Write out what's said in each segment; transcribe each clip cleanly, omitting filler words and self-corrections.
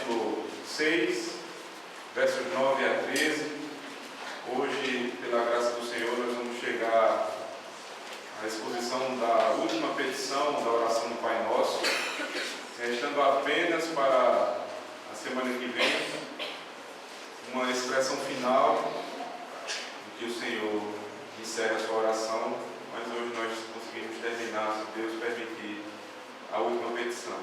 capítulo 6, versos 9 a 13. Hoje, pela graça do Senhor, nós vamos chegar à exposição da última petição da oração do Pai Nosso, restando apenas para a semana que vem uma expressão final do que o Senhor encerra a sua oração, mas hoje nós conseguimos terminar, se Deus permitir, a última petição.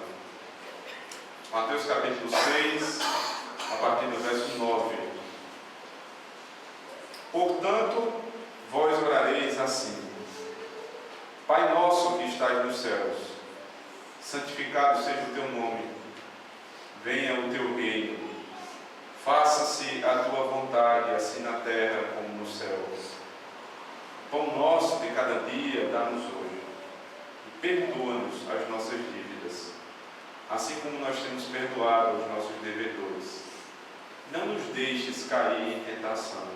Mateus capítulo 6, a partir do verso 9. Portanto, vós orareis assim: Pai nosso que estás nos céus, santificado seja o teu nome, venha o teu reino, faça-se a tua vontade, assim na terra como no céu. O pão nosso de cada dia dá-nos hoje, e perdoa-nos as nossas dívidas, assim como nós temos perdoado aos nossos devedores. Não nos deixes cair em tentação,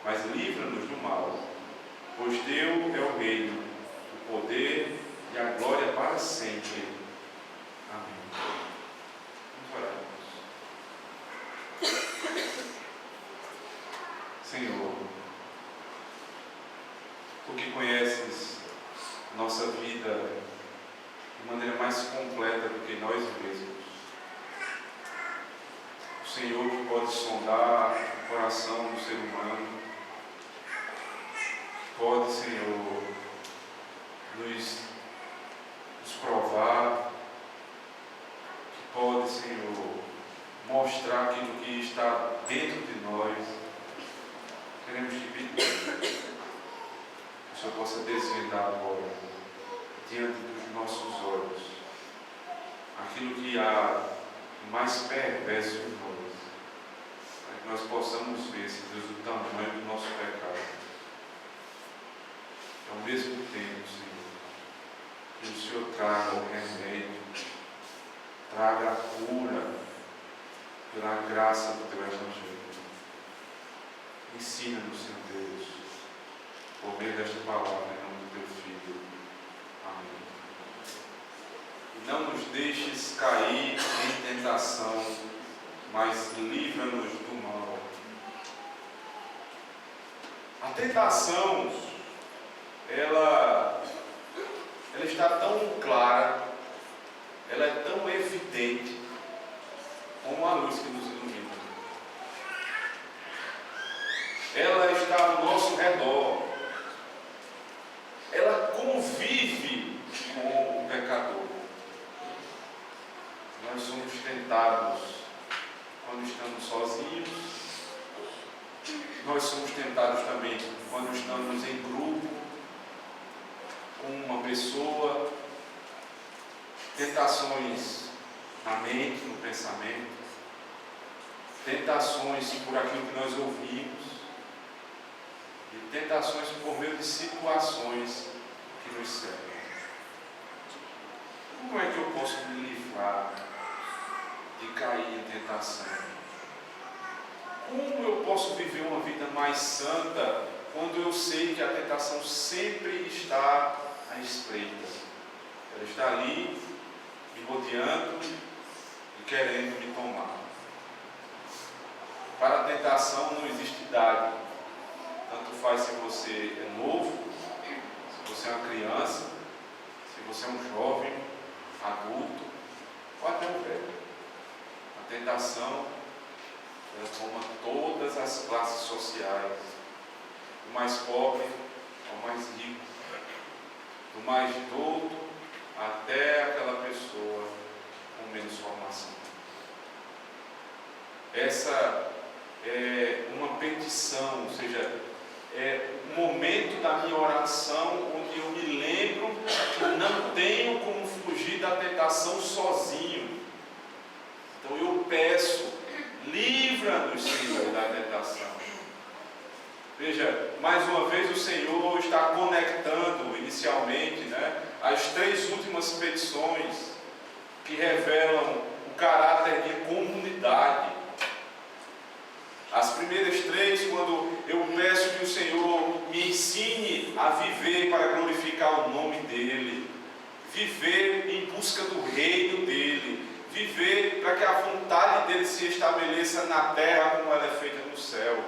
mas livra-nos do mal, pois teu é o reino, o poder e a glória para sempre. Amém. Vamos orar. Senhor, Tu que conheces nossa vida de maneira mais completa do que nós mesmos, o Senhor que pode sondar o coração do ser humano, pode, Senhor, nos provar, que pode, Senhor, mostrar aquilo que está dentro de nós. Queremos te pedir que o Senhor possa desvendar agora, diante dos nossos olhos, aquilo que há mais perverso em nós, para que nós possamos ver, se Deus, o tamanho do nosso pecado. Ao mesmo tempo, Senhor, que o Senhor traga o remédio, traga a cura pela graça do Teu Evangelho. Ensina-nos, Senhor Deus, por meio desta palavra, em nome do Teu Filho. Amém. E não nos deixes cair em tentação, mas livra-nos do mal. A tentação, ela está tão clara, ela é tão evidente como a luz que nos ilumina. Ela está ao nosso redor, ela convive com o pecador. Nós somos tentados quando estamos sozinhos, nós somos tentados também quando estamos em grupo, com uma pessoa, tentações na mente, no pensamento, tentações por aquilo que nós ouvimos, e tentações por meio de situações que nos cercam. Como é que eu posso me livrar de cair em tentação? Como eu posso viver uma vida mais santa quando eu sei que a tentação sempre está à espreita? Ela está ali, me rodeando e querendo me tomar. Para a tentação não existe idade. Tanto faz se você é novo, se você é uma criança, se você é um jovem, adulto, ou até um velho. A tentação, ela toma todas as classes sociais, do mais pobre ao mais rico, do mais douto até aquela pessoa com menos formação. Essa é uma petição, ou seja, é um momento da minha oração onde eu me lembro que eu não tenho como fugir da tentação sozinho. Então eu peço, livra-nos, Senhor, da tentação. Veja, mais uma vez o Senhor está conectando inicialmente, as três últimas petições que revelam o caráter de comunidade. As primeiras três, quando eu peço que o Senhor me ensine a viver para glorificar o nome dEle, viver em busca do reino dEle, viver para que a vontade vontade dele se estabeleça na terra como ela é feita no céu.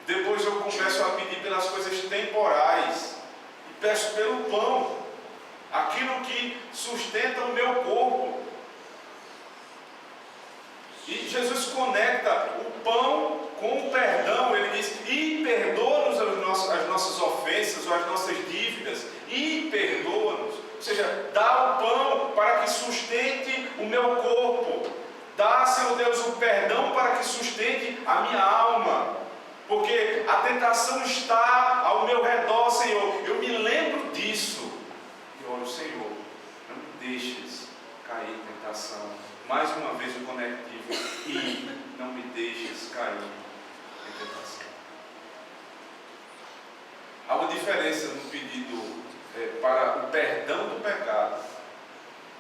Depois eu começo a pedir pelas coisas temporais. E peço pelo pão, aquilo que sustenta o meu corpo. E Jesus conecta o pão com o perdão. Ele diz: e perdoa-nos as nossas ofensas ou as nossas dívidas. E perdoa-nos. Ou seja, dá o pão para que sustente o meu corpo. Dá, Senhor Deus, o perdão para que sustente a minha alma. Porque a tentação está ao meu redor, Senhor. Eu me lembro disso. E oro: Senhor, não me deixes cair em tentação. Mais uma vez o conectivo: e não me deixes cair em tentação. Há uma diferença no pedido para o perdão do pecado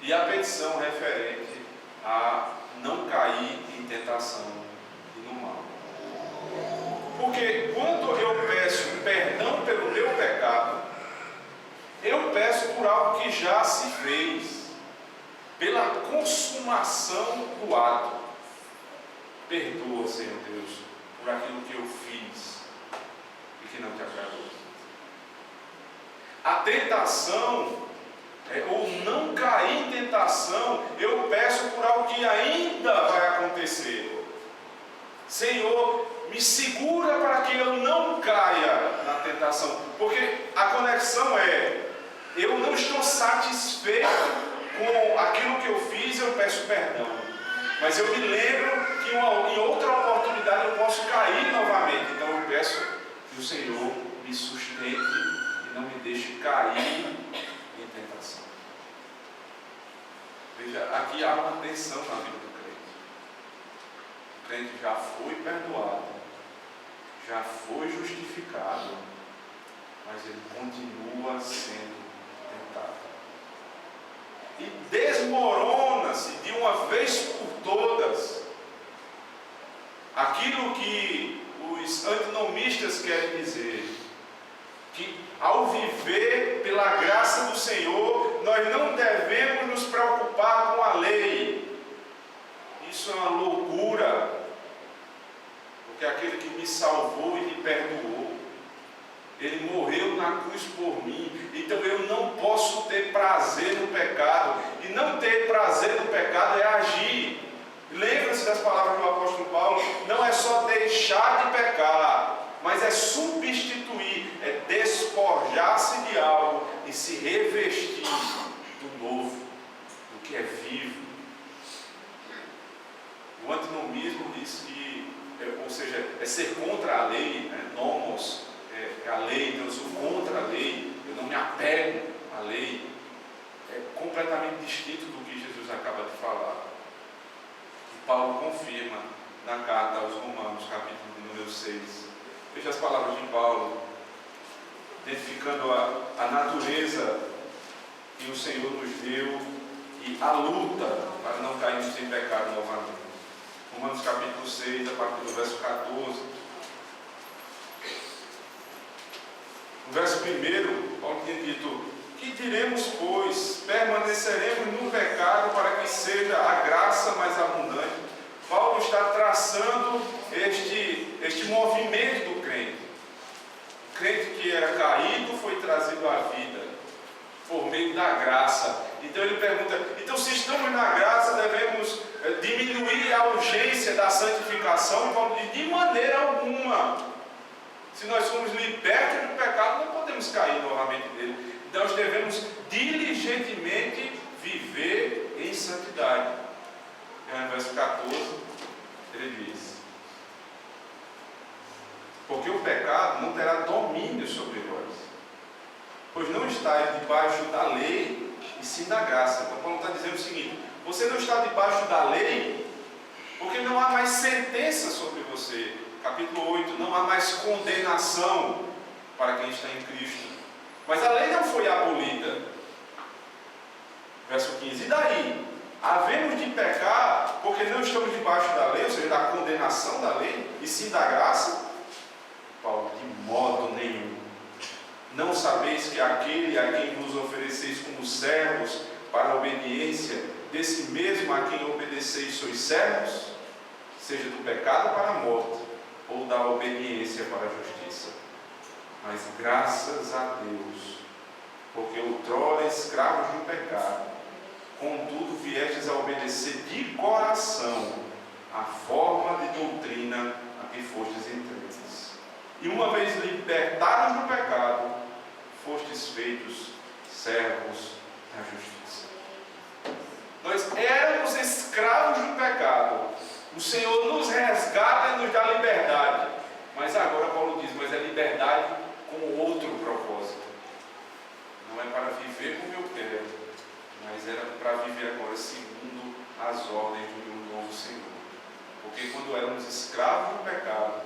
e a petição referente a não cair em tentação e no mal. Porque quando eu peço perdão pelo meu pecado, eu peço por algo que já se fez, pela consumação do ato. Perdoa, Senhor Deus, por aquilo que eu fiz e que não te agradou. A tentação, ou não cair em tentação, eu peço por algo que ainda vai acontecer. Senhor, me segura para que eu não caia na tentação. Porque a conexão eu não estou satisfeito com aquilo que eu fiz, eu peço perdão. Mas eu me lembro que em outra oportunidade eu posso cair novamente. Então eu peço que o Senhor me sustente e não me deixe cair em tentação. Veja, aqui há uma tensão na vida do crente. O crente já foi perdoado, já foi justificado, mas ele continua sendo tentado. E desmorona-se de uma vez por todas aquilo que os antinomistas querem dizer, que ao viver pela graça do Senhor, nós não devemos nos preocupar com a lei. Isso é uma loucura, porque aquele que me salvou e me perdoou, ele morreu na cruz por mim. Então eu não posso ter prazer no pecado. E não ter prazer no pecado é agir. Lembra-se das palavras do apóstolo Paulo: não é só deixar de pecar, mas é substituir, é despojar-se de algo e se revestir do novo, do que é vivo. O antinomismo diz que, ou seja, é ser contra a lei, nomos, é a lei. Então eu sou contra a lei, eu não me apego à lei. É completamente distinto do que Jesus acaba de falar. E Paulo confirma na carta aos Romanos, capítulo número 6. Veja as palavras de Paulo, identificando a natureza que o Senhor nos deu e a luta para não cairmos em pecado novamente. Romanos capítulo 6, a partir do verso 14. No verso 1, Paulo tinha dito: que diremos, pois? Permaneceremos no pecado para que seja a graça mais abundante? Paulo está traçando este movimento do crente. O crente que era caído foi trazido à vida por meio da graça. Então ele pergunta: então se estamos na graça, devemos diminuir a urgência da santificação? E Paulo diz: de maneira alguma. Se nós somos libertos do pecado, não podemos cair novamente dele. Então nós devemos diligentemente viver em santidade. No verso 14, ele diz: porque o pecado não terá domínio sobre vós, pois não estáis debaixo da lei, e sim da graça. Então Paulo está dizendo o seguinte: você não está debaixo da lei, porque não há mais sentença sobre você. Capítulo 8, não há mais condenação para quem está em Cristo. Mas a lei não foi abolida. Verso 15, e daí? Havemos de pecar porque não estamos debaixo da lei, ou seja, da condenação da lei, e sim da graça? Paulo: de modo nenhum. Não sabeis que aquele a quem vos ofereceis como servos para a obediência, desse mesmo a quem obedeceis sois servos? seja do pecado para a morte ou da obediência para a justiça. Mas graças a Deus, porque outrora escravos do pecado, contudo viestes a obedecer de coração a forma de doutrina a que fostes entregues. E uma vez libertados do pecado, fostes feitos servos da justiça. Nós éramos escravos do pecado. O Senhor nos resgata e nos dá liberdade. Mas agora Paulo diz, mas é liberdade com outro propósito. Não é para viver como eu quero, mas era para viver agora segundo as ordens do meu novo Senhor. Porque quando éramos escravos do pecado,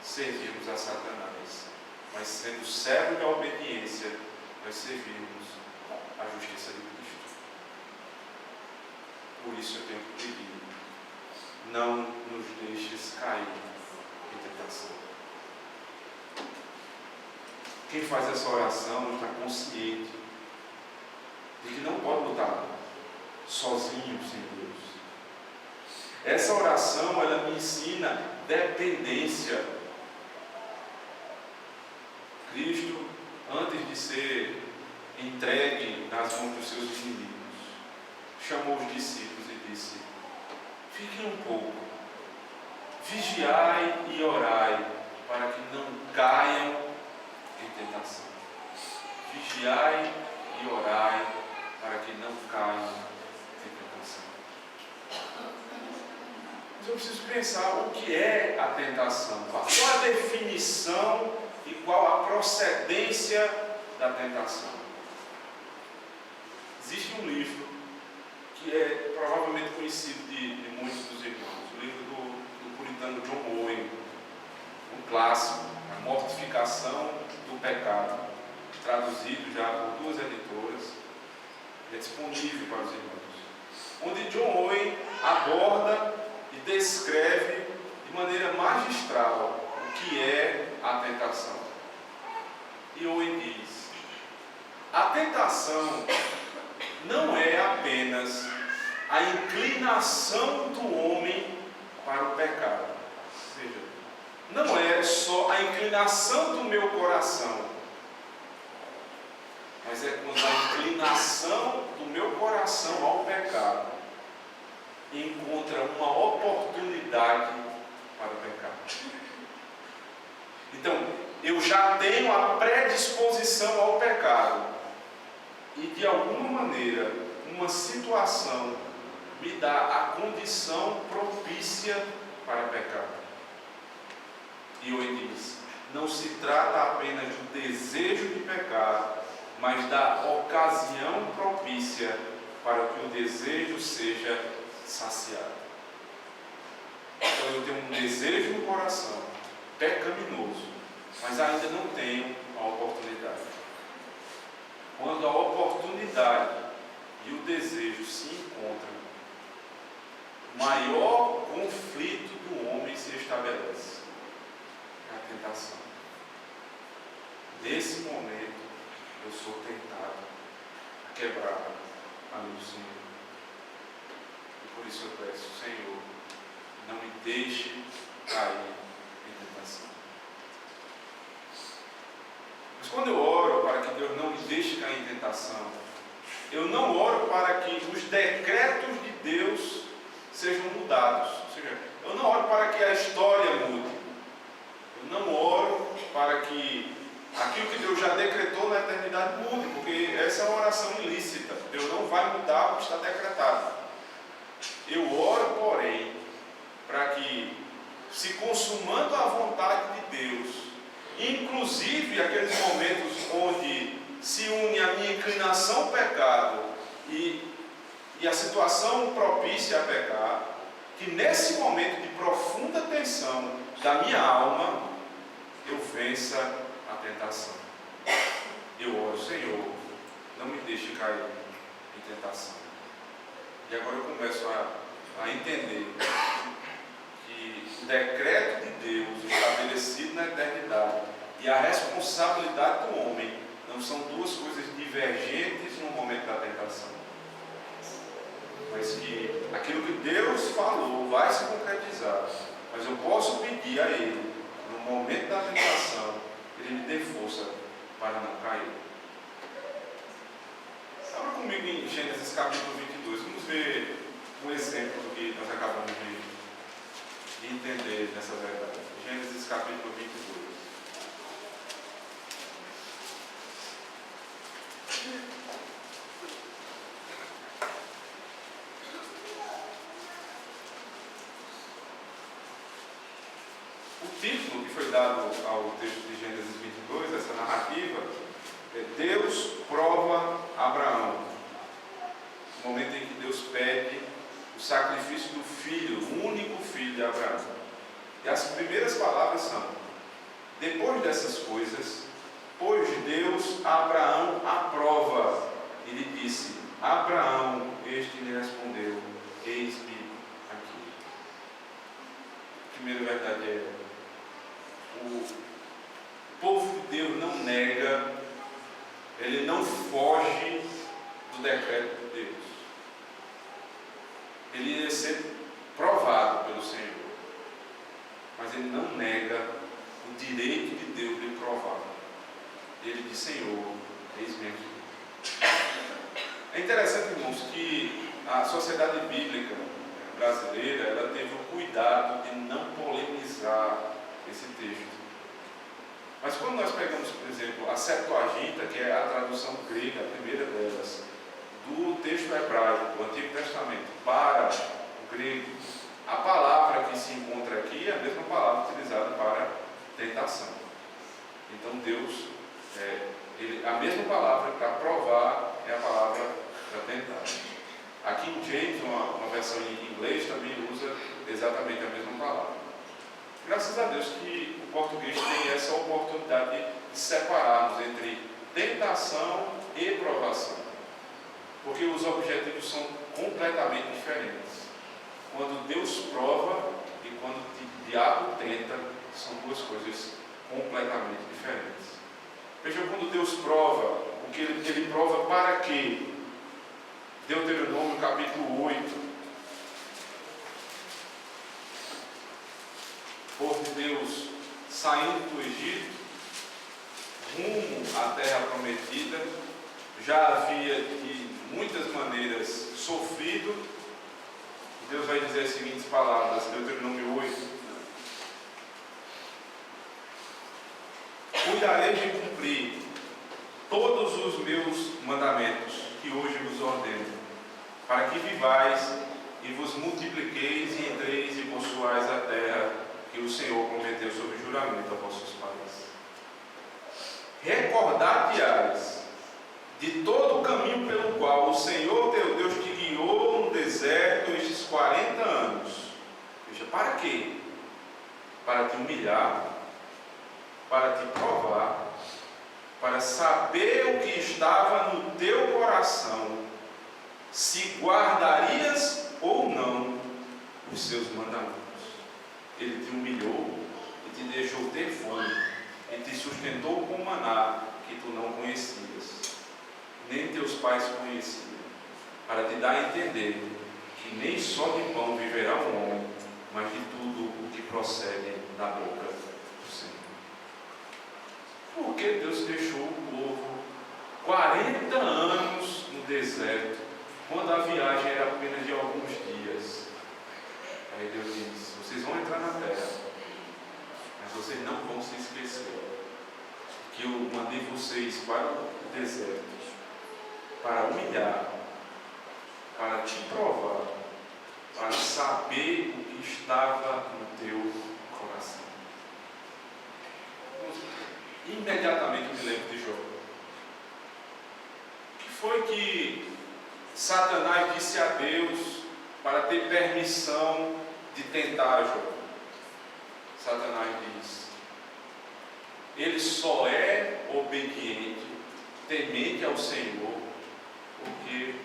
servíamos a Satanás. Mas sendo servos da obediência, nós servimos a justiça de Cristo. Por isso eu tenho que pedir, não nos deixes cair em tentação. Quem faz essa oração está consciente de que não pode lutar sozinho sem Deus. Essa oração, ela me ensina dependência. Cristo, antes de ser entregue nas mãos dos seus inimigos, chamou os discípulos e disse: fiquem um pouco, vigiai e orai, para que não caiam em tentação. Vigiai e orai, para que não caiam em tentação. Mas eu preciso pensar o que é a tentação, qual a definição e qual a procedência da tentação. Existe um livro que é provavelmente conhecido de muitos dos irmãos, o livro do puritano John Owen, um clássico, A Mortificação do Pecado, traduzido já por 2 editoras, é disponível para os irmãos, onde John Owen aborda e descreve de maneira magistral o que é a tentação. E Owen diz: a tentação não é apenas a inclinação do homem para o pecado. Ou seja, não é só a inclinação do meu coração, mas é quando a inclinação do meu coração ao pecado encontra uma oportunidade para o pecado. Então, eu já tenho a predisposição ao pecado. E de alguma maneira, uma situação me dá a condição propícia para pecar. E ele diz: não se trata apenas do desejo de pecar, mas da ocasião propícia para que o desejo seja saciado. Então eu tenho um desejo no coração, pecaminoso, mas ainda não tenho a oportunidade. Quando a oportunidade e o desejo se encontram, o maior conflito do homem se estabelece. É a tentação. Nesse momento, eu sou tentado a quebrar a lei do Senhor. E por isso eu peço: Senhor, não me deixe cair em tentação. Mas quando eu oro para que Deus não me deixe cair em tentação, eu não oro para que os decretos de Deus sejam mudados. Ou seja, eu não oro para que a história mude. Eu não oro para que aquilo que Deus já decretou na eternidade mude, porque essa é uma oração ilícita. Deus não vai mudar o que está decretado. Eu oro, porém, para que, se consumando a vontade de Deus, inclusive aqueles momentos onde se une a minha inclinação ao pecado e a situação propícia a pecar, que nesse momento de profunda tensão da minha alma, eu vença a tentação. Eu oro: Senhor, não me deixe cair em tentação. E agora eu começo a entender que o decreto de Deus estabelecido na eternidade e a responsabilidade do homem não são duas coisas divergentes no momento da tentação, mas que aquilo que Deus falou vai se concretizar que a Ele, no momento da tentação, Ele me dê força para não cair. Abra comigo em Gênesis capítulo 22. Vamos ver um exemplo do que nós acabamos de entender nessa verdade. Gênesis capítulo 22. O título que foi dado ao texto de Gênesis 22, essa narrativa, é Deus prova Abraão. O momento em que Deus pede o sacrifício do filho, o único filho de Abraão. E as primeiras palavras são: depois dessas coisas, pôs Deus a Abraão à prova e lhe disse: Abraão, este lhe respondeu: eis-me aqui. A primeira verdade é: o povo de Deus não nega, ele não foge do decreto de Deus. Ele ia ser provado pelo Senhor, mas ele não nega o direito de Deus de provar. Ele diz: Senhor, eis-me aqui. É interessante, irmãos, que a sociedade bíblica brasileira, ela teve o cuidado de não polemizar esse texto. Mas quando nós pegamos, por exemplo, a Septuaginta, que é a tradução grega, a primeira delas, do texto hebraico, do Antigo Testamento, para o grego, a palavra que se encontra aqui é a mesma palavra utilizada para tentação. Então Deus, a mesma palavra para provar é a palavra para tentar. Aqui em James, uma versão em inglês, também usa exatamente a mesma palavra. Graças a Deus que o português tem essa oportunidade de separarmos entre tentação e provação, porque os objetivos são completamente diferentes. Quando Deus prova e quando o diabo tenta, são duas coisas completamente diferentes. Veja, quando Deus prova, o que ele prova para quê? Deuteronômio capítulo 8. O povo de Deus saindo do Egito, rumo à terra prometida, já havia de muitas maneiras sofrido. Deus vai dizer as seguintes palavras, Deuteronômio 8: cuidarei de cumprir todos os meus mandamentos que hoje vos ordeno, para que vivais e vos multipliqueis e entreis e possuais a terra que o Senhor prometeu sob juramento a vossos pais. Recordar-te-ás de todo o caminho pelo qual o Senhor teu Deus te guiou no deserto estes 40 anos. Veja, para quê? Para te humilhar, para te provar, para saber o que estava no teu coração, se guardarias ou não os seus mandamentos. Ele te humilhou e te deixou ter fome e te sustentou com maná que tu não conhecias, nem teus pais conheciam, para te dar a entender que nem só de pão viverá o homem, mas de tudo o que procede da boca do Senhor. Por que Deus deixou o povo 40 anos no deserto, quando a viagem era apenas de alguns dias? Aí Deus diz: vocês vão entrar na terra, mas vocês não vão se esquecer que eu mandei vocês para o deserto para humilhar, para te provar, para saber o que estava no teu coração. Imediatamente eu me lembro de Jó. O que foi que Satanás disse a Deus para ter permissão de tentar Jó? Satanás diz: ele só é obediente, temente ao Senhor, porque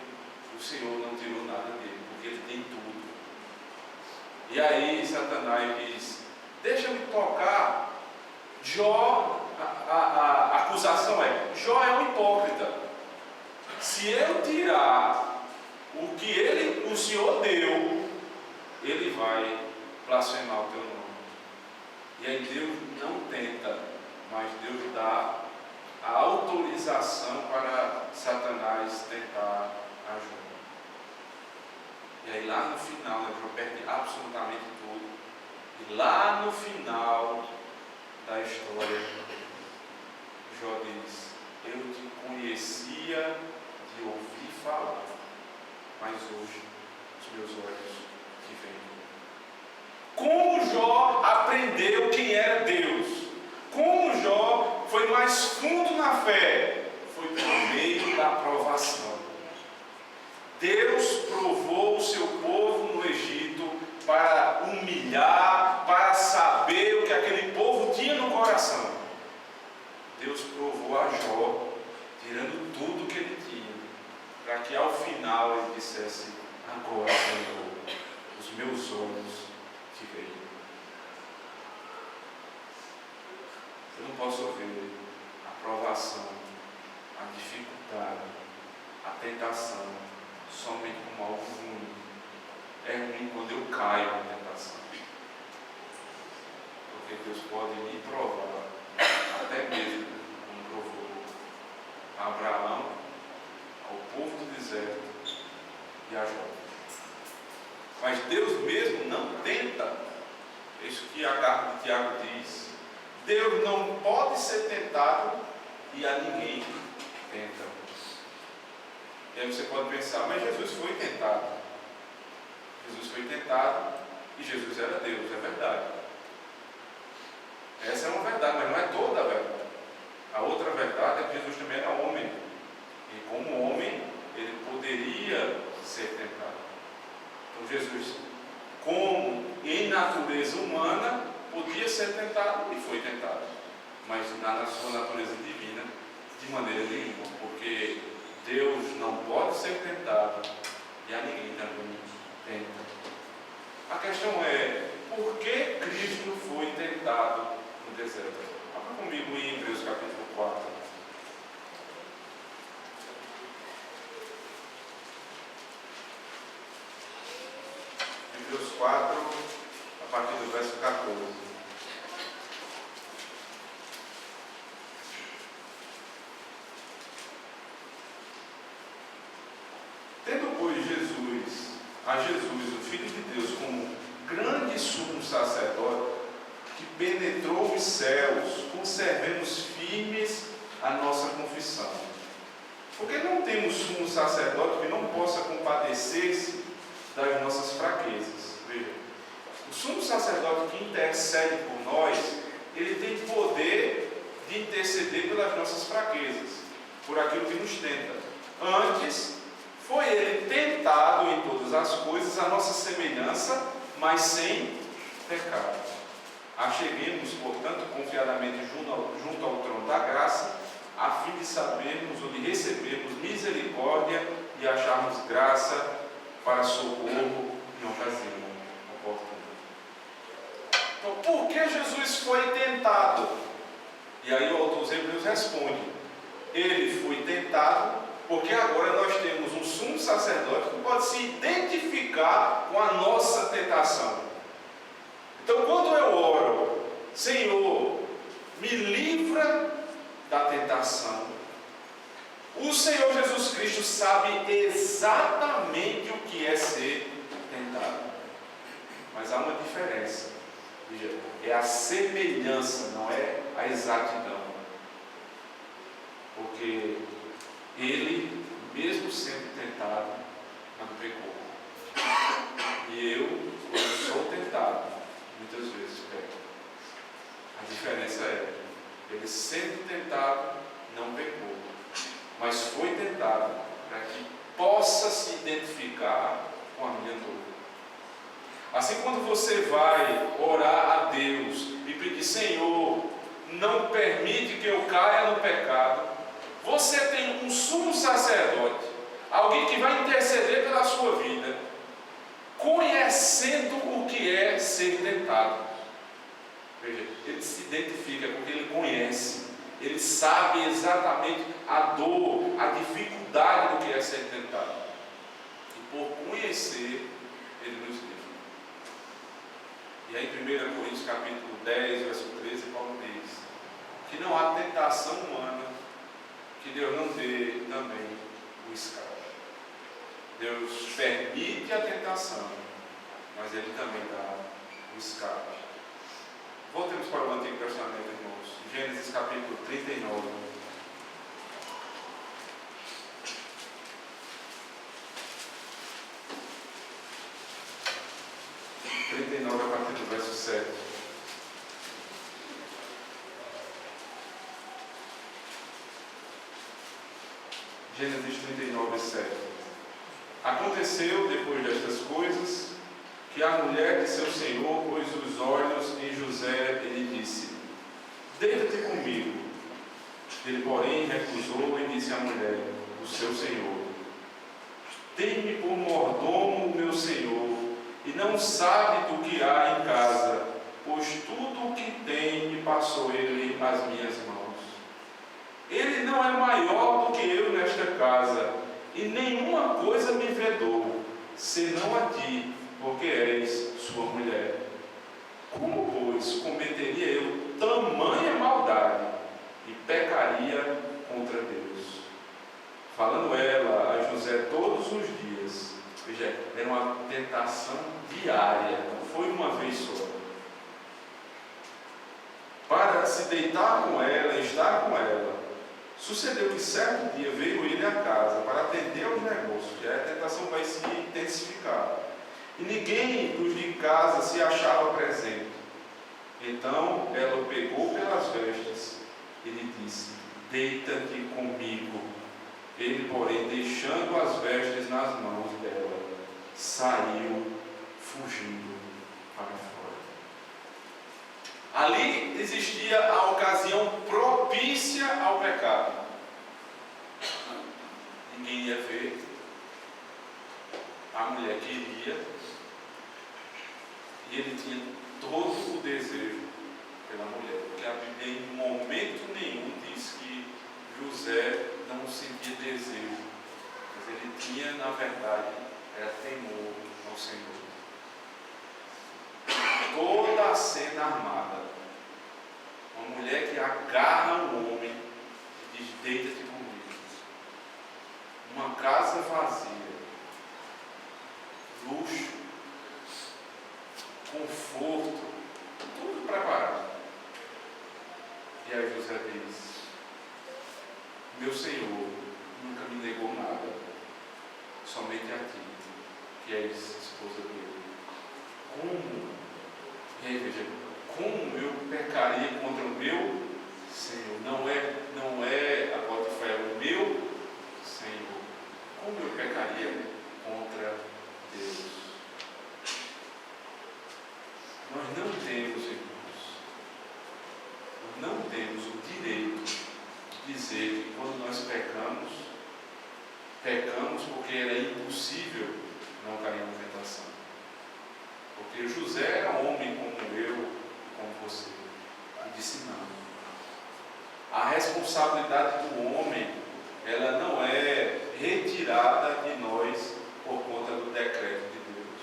o Senhor não tirou nada dele, porque ele tem tudo. E aí Satanás diz: deixa-me tocar. Jó, a acusação é: Jó é um hipócrita. Se eu tirar o que o Senhor deu, ele vai blasfemar o teu nome. E aí Deus não tenta, mas Deus dá a autorização para Satanás tentar a Jó. E aí lá no final, Jó perde absolutamente tudo. E lá no final da história, Jó diz: eu te conhecia de ouvir falar, mas hoje os meus olhos te veem. Como Jó aprendeu quem era Deus? Como Jó foi mais fundo na fé? Foi por meio da provação. Deus provou o seu povo no Egito para humilhar, para saber o que aquele povo tinha no coração. Deus provou a Jó, tirando tudo que ele tinha, para que ao final ele dissesse: agora, Senhor, os meus olhos te veem. Eu não posso ver a provação, a dificuldade, a tentação somente como algo ruim. É ruim quando eu caio na tentação, porque Deus pode me provar, até mesmo como provou a Abraão, ao povo do deserto e a Jó. Mas Deus mesmo não tenta. É isso que a carta de Tiago diz. Deus não pode ser tentado e a ninguém tenta. E aí você pode pensar: mas Jesus foi tentado. Jesus foi tentado e Jesus era Deus, é verdade. Essa é uma verdade, mas não é toda a verdade. A outra verdade é que Jesus também era homem. E como homem, ele poderia ser tentado. Então Jesus, como em natureza humana, podia ser tentado e foi tentado. Mas na sua natureza divina, de maneira nenhuma. Porque Deus não pode ser tentado e a ninguém também tenta. A questão é: por que Cristo foi tentado no deserto? Abra comigo em Hebreus capítulo 4. Hebreus 4, a partir do verso 14. Tendo, pois, Jesus, o Filho de Deus, como grande sumo sacerdote, que penetrou os céus, conservemos firmes a nossa confissão. Porque não temos sumo sacerdote que não possa compadecer-se das nossas fraquezas. Veja, o sumo sacerdote que intercede por nós, ele tem poder de interceder pelas nossas fraquezas, por aquilo que nos tenta. Antes, foi ele tentado em todas as coisas, a nossa semelhança, mas sem pecado. Acheguemos, portanto, confiadamente junto ao trono da graça, a fim de sabermos ou de recebermos misericórdia e acharmos graça para socorro em ocasião oportuna. Então, por que Jesus foi tentado? E aí o autor dos Hebreus responde: ele foi tentado porque agora nós temos um sumo sacerdote que pode se identificar com a nossa tentação. Então, quando eu oro: Senhor, me livra da tentação, o Senhor Jesus Cristo sabe exatamente o que é ser tentado. Mas há uma diferença. Veja, é a semelhança, não é a exatidão. Porque ele, mesmo sendo tentado, não pecou. E eu, quando sou tentado, muitas vezes peco. A diferença é: ele sendo tentado, não pecou, mas foi tentado para que possa se identificar com a minha dor. Assim, quando você vai orar a Deus e pedir: Senhor, não permite que eu caia no pecado, você tem um sumo sacerdote, alguém que vai interceder pela sua vida, conhecendo o que é ser tentado. Veja, ele se identifica porque ele conhece, ele sabe exatamente a dor, a dificuldade do que é ser tentado. E por conhecer, ele nos livra. E aí em 1 Coríntios capítulo 10, verso 13, Paulo diz que não há tentação humana que Deus não dê também o escape. Deus permite a tentação, mas Ele também dá o escape. Voltemos para o Antigo Testamento, irmãos. Gênesis capítulo 39. A partir do verso 7. Gênesis 39, 7. Aconteceu, depois destas coisas, que a mulher de seu senhor pôs os olhos em José e lhe disse: deita-te comigo. Ele, porém, recusou e disse à mulher do seu senhor: tem-me por mordomo o meu senhor, e não sabe do que há em casa, pois tudo o que tem me passou ele às minhas mãos. Ele não é maior do que eu nesta casa, e nenhuma coisa me vedou, senão a ti, porque és sua mulher. Como, pois, cometeria eu tamanha maldade e pecaria contra Deus? Falando ela a José todos os dias. Veja, era uma tentação diária, não foi uma vez só. Para se deitar com ela, estar com ela. Sucedeu que certo dia veio ele à casa para atender aos negócios, e a tentação vai se intensificar. E ninguém dos de casa se achava presente. Então ela o pegou pelas vestes e lhe disse: deita-te comigo. Ele, porém, deixando as vestes nas mãos dela, saiu fugindo para fora. Ali existia a ocasião propícia ao pecado. Ninguém ia ver. A mulher queria. E ele tinha todo o desejo pela mulher. Porque a Bíblia em momento nenhum diz que José não sentia desejo. Mas ele tinha, na verdade, era temor ao Senhor. Toda a cena armada. Uma mulher que agarra um homem e diz: deita-te comigo. Uma casa vazia. Luxo. Conforto. Tudo preparado. E aí José diz: meu Senhor nunca me negou nada, somente a ti, que és esposa dele. Como? E aí veja, como eu pecaria contra o meu Senhor? Não é a Potifar, é o meu Senhor. Como eu pecaria contra Deus? Nós não temos, irmãos, não temos o direito de dizer que quando nós pecamos porque era impossível não cair na tentação. Porque José era um homem como eu, como você. E disse não. A responsabilidade do homem, ela não é retirada de nós por conta do decreto de Deus.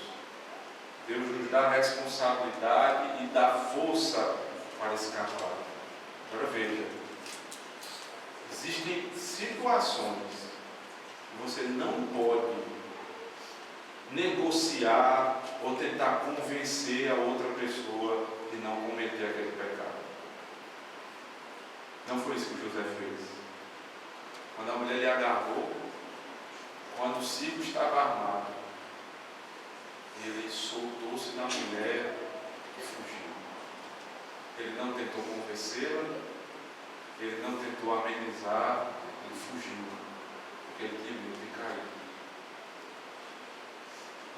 Deus nos dá responsabilidade e dá força para escapar. Agora veja, existem situações que você não pode negociar ou tentar convencer a outra pessoa de não cometer aquele pecado. Não foi isso que José fez. Quando a mulher lhe agarrou, quando o ciclo estava armado, ele soltou-se da mulher e fugiu. Ele não tentou convencê-la, ele não tentou amenizar, ele fugiu, porque ele tinha medo de cair.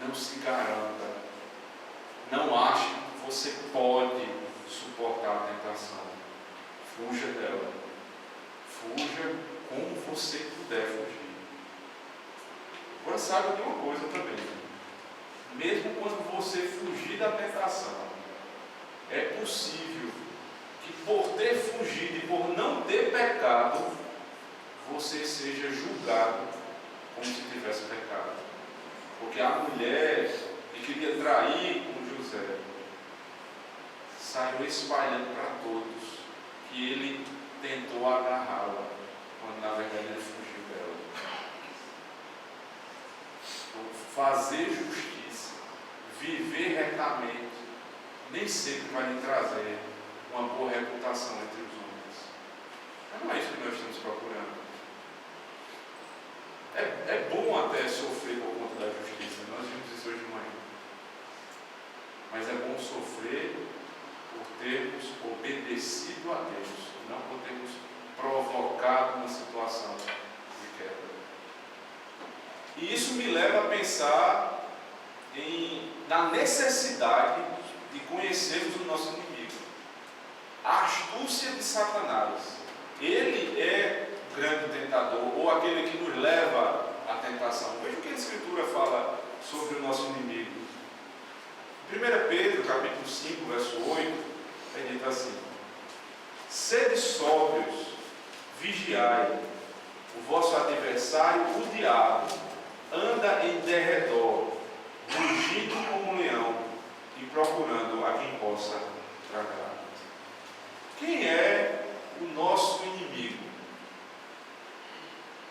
Não se garanta, não ache que você pode suportar a tentação. Fuja dela. Fuja como você puder fugir. Agora saiba de uma coisa também. Mesmo quando você fugir da tentação, é possível que por ter fugido e por não ter pecado, você seja julgado como se tivesse pecado. Porque a mulher que queria trair com José, saiu espalhando para todos que ele tentou agarrá-la, quando na verdade ele fugiu dela. Então, fazer justiça, viver retamente, nem sempre vai lhe trazer uma boa reputação entre os homens. Mas não é isso que nós estamos procurando. É bom até sofrer por conta da justiça, nós vimos isso hoje de manhã. Mas é bom sofrer por termos obedecido a Deus, não por termos provocado uma situação de quebra. E isso me leva a pensar na necessidade de conhecermos o nosso inimigo. A astúcia de Satanás. Ele é o grande tentador, ou aquele que nos leva à tentação. Veja o que a Escritura fala sobre o nosso inimigo. Em 1 Pedro, capítulo 5, verso 8, é dito assim: sede sóbrios, vigiai, o vosso adversário, o diabo, anda em derredor, rugindo como um leão e procurando a quem possa tragar. Quem é o nosso inimigo?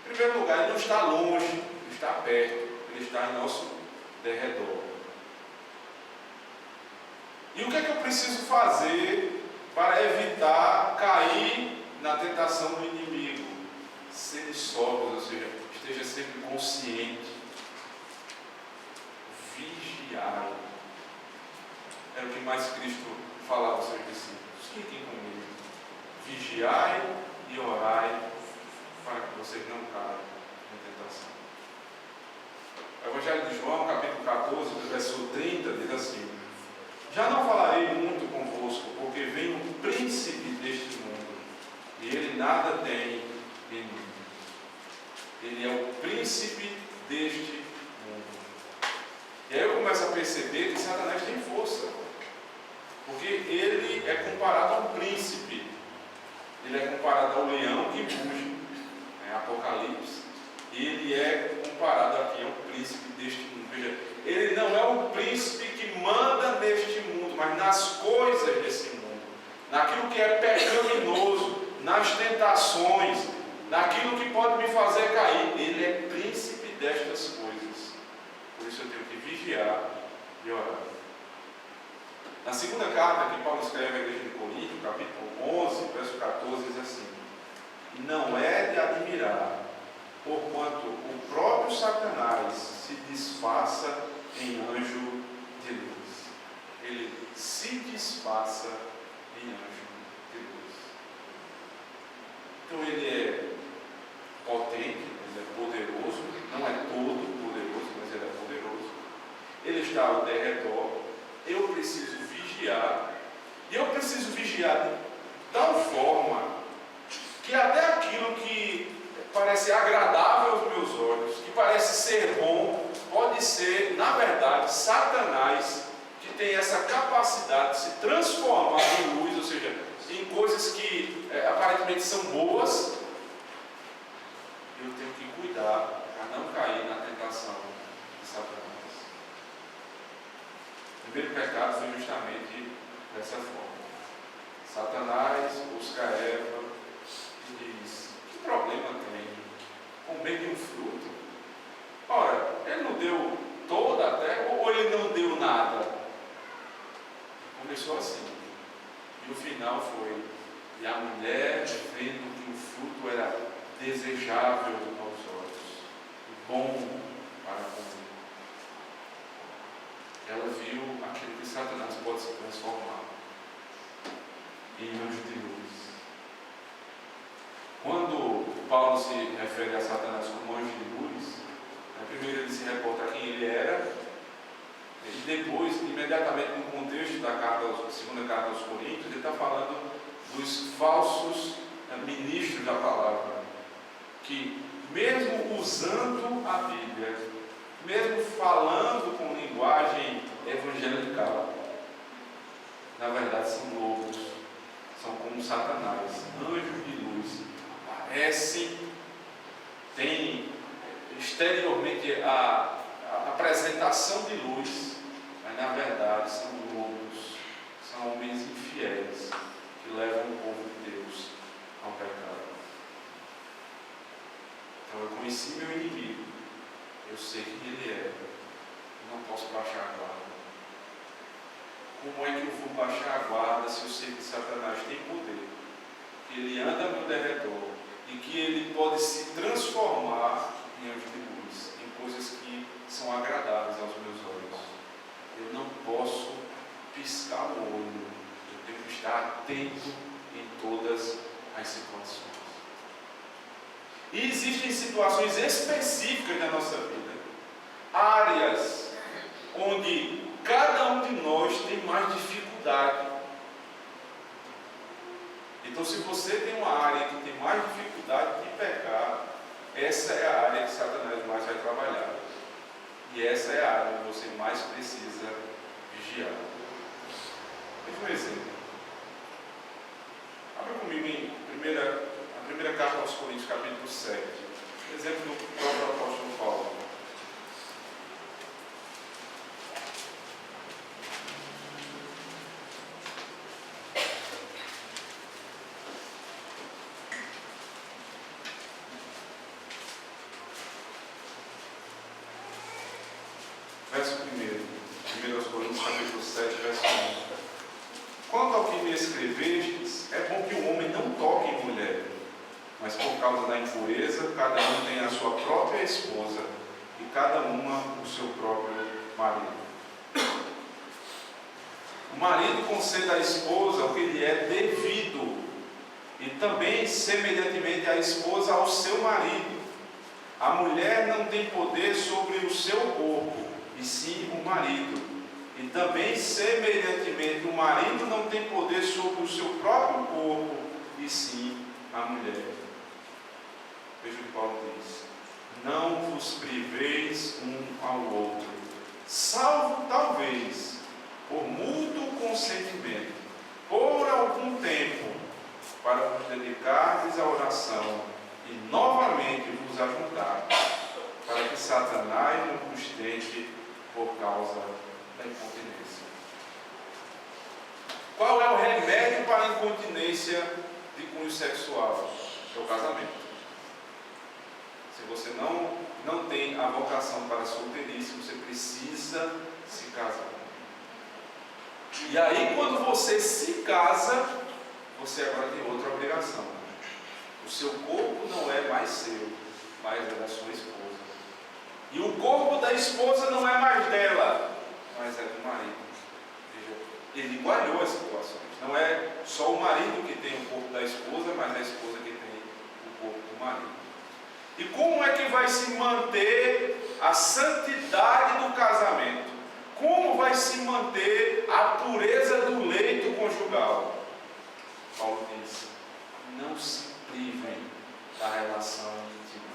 Em primeiro lugar, ele não está longe, ele está perto, ele está em nosso derredor. E o que é que eu preciso fazer para evitar cair na tentação do inimigo? Ser sóbrio, ou seja, esteja sempre consciente. Vigiar. Era o que mais Cristo falava aos seus discípulos. Fiquem comigo. Vigiai e orai para que vocês não caiam na tentação. O Evangelho de João, capítulo 14, versículo 30, diz assim: já não falarei muito convosco, porque vem um príncipe deste mundo, e ele nada tem em mim. Ele é o príncipe deste mundo. E aí eu começo a perceber que Satanás tem força, porque ele é comparado a um príncipe. Ele é comparado ao leão que ruge, Apocalipse. E ele é comparado aqui ao príncipe deste mundo. Veja, ele não é o príncipe que manda neste mundo, mas nas coisas desse mundo, naquilo que é pecaminoso, nas tentações, naquilo que pode me fazer cair. Ele é príncipe destas coisas. Por isso eu tenho que vigiar e orar. Na segunda carta que Paulo escreve à igreja de Corinto, capítulo 11, verso 14, diz assim: não é de admirar, porquanto o próprio Satanás se disfarça em anjo de luz. Ele se disfarça em anjo de luz. Então ele é potente, ele é poderoso, não é todo poderoso, mas ele é poderoso. Ele está ao derredor. Eu preciso vigiar, e eu preciso vigiar de tal forma que até aquilo que parece agradável aos meus olhos, que parece ser bom, pode ser, na verdade, Satanás, que tem essa capacidade de se transformar em luz, ou seja, em coisas que aparentemente são boas. Eu tenho que cuidar para não cair na tentação de Satanás. O primeiro pecado foi justamente dessa forma. Satanás busca Eva e diz: que problema tem comer de um fruto? Ora, ele não deu toda a terra, ou ele não deu nada? Começou assim. E o final foi: e a mulher, vendo que o fruto era desejável aos olhos, bom para comer, ela viu aquilo que Satanás pode se transformar em anjo de luz. Quando Paulo se refere a Satanás como anjo de luz, primeiro ele se reporta a quem ele era, e depois, imediatamente no contexto da segunda carta aos Coríntios, ele está falando dos falsos ministros da palavra, que mesmo usando a Bíblia, mesmo falando com linguagem evangelical, na verdade são lobos, são como Satanás, anjos de luz, aparecem, têm exteriormente a apresentação de luz, mas na verdade são lobos, são homens infiéis. como é que eu vou baixar a guarda se eu sei que Satanás tem poder, que ele anda ao meu derredor e que ele pode se transformar em anjo de luz, em coisas que são agradáveis aos meus olhos. Eu não posso piscar o olho, eu tenho que estar atento em todas as situações. E existem situações específicas da nossa vida, áreas onde cada um de nós tem mais dificuldade. Então, se você tem uma área que tem mais dificuldade de pecar, essa é a área que Satanás mais vai trabalhar. E essa é a área que você mais precisa vigiar. Veja um exemplo. Abra comigo em a primeira carta aos Coríntios, capítulo 7. Exemplo do próprio apóstolo Paulo. Verso 1 aos Coríntios, capítulo 7, verso 1. Quanto ao que me escrevestes, é bom que o homem não toque em mulher, mas por causa da impureza, cada um tem a sua própria esposa, e cada uma o seu próprio marido. O marido concede à esposa o que lhe é devido, e também, semelhantemente, a esposa ao seu marido. A mulher não tem poder sobre o seu corpo, e sim o marido. E também, semelhantemente, o marido não tem poder sobre o seu próprio corpo, e sim a mulher. Veja o que Paulo diz: não vos priveis um ao outro, salvo talvez por mútuo consentimento, por algum tempo, para vos dedicardes à oração e novamente vos ajuntar, para que Satanás não vos tente por causa da incontinência. Qual é o remédio para a incontinência de cunho sexual? É o casamento. Se você não tem a vocação para a solteirice, você precisa se casar. E aí, quando você se casa, você agora tem outra obrigação. O seu corpo não é mais seu, mas é da sua esposa. E o corpo da esposa não é mais dela, mas é do marido. Veja, ele igualou as situações. Não é só o marido que tem o corpo da esposa, mas a esposa que tem o corpo do marido. E como é que vai se manter a santidade do casamento? Como vai se manter a pureza do leito conjugal? Paulo diz: não se privem da relação íntima.